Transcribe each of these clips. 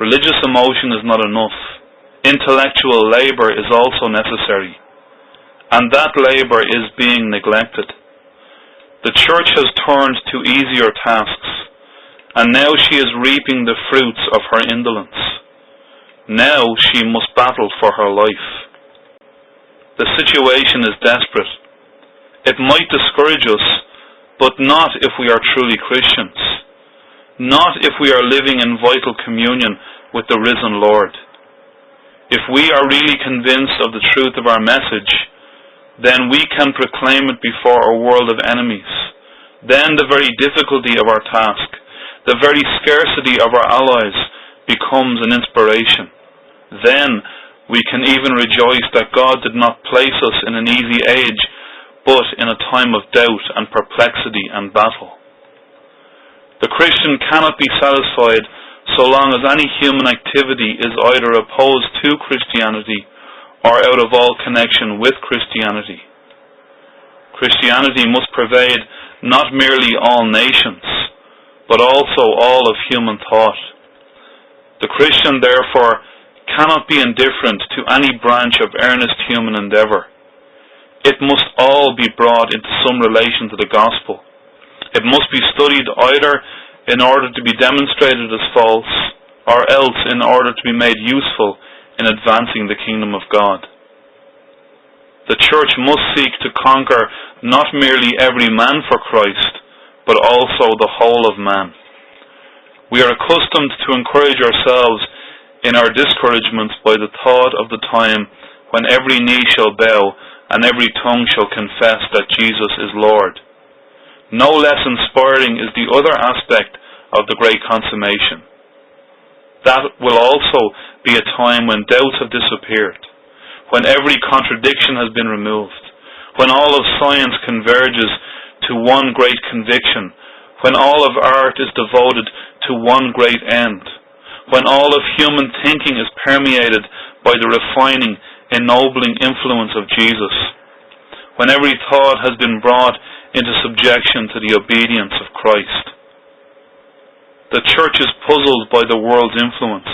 Religious emotion is not enough. Intellectual labour is also necessary, and that labour is being neglected. The church has turned to easier tasks, and now she is reaping the fruits of her indolence. Now she must battle for her life. The situation is desperate. It might discourage us, but not if we are truly Christians. Not if we are living in vital communion with the risen Lord. If we are really convinced of the truth of our message, then we can proclaim it before a world of enemies. Then the very difficulty of our task, the very scarcity of our allies, becomes an inspiration. Then we can even rejoice that God did not place us in an easy age, but in a time of doubt and perplexity and battle. The Christian cannot be satisfied so long as any human activity is either opposed to Christianity or out of all connection with Christianity. Christianity must pervade not merely all nations, but also all of human thought. The Christian, therefore, cannot be indifferent to any branch of earnest human endeavour. It must all be brought into some relation to the gospel. It must be studied either in order to be demonstrated as false, or else in order to be made useful in advancing the kingdom of God. The church must seek to conquer not merely every man for Christ, but also the whole of man. We are accustomed to encourage ourselves in our discouragements by the thought of the time when every knee shall bow and every tongue shall confess that Jesus is Lord. No less inspiring is the other aspect of the Great Consummation. That will also be a time when doubts have disappeared, when every contradiction has been removed, when all of science converges to one great conviction, when all of art is devoted to one great end, when all of human thinking is permeated by the refining, ennobling influence of Jesus, when every thought has been brought into subjection to the obedience of Christ. The church is puzzled by the world's influence.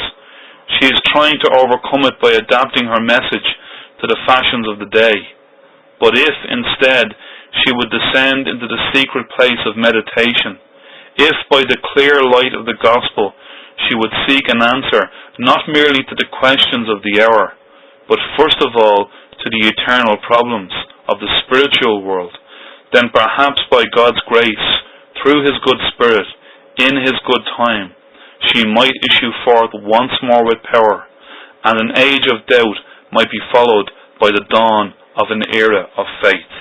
She is trying to overcome it by adapting her message to the fashions of the day. But if, instead, she would descend into the secret place of meditation, if by the clear light of the gospel she would seek an answer not merely to the questions of the hour, but first of all to the eternal problems of the spiritual world, then perhaps by God's grace, through His good Spirit, in His good time, she might issue forth once more with power, and an age of doubt might be followed by the dawn of an era of faith.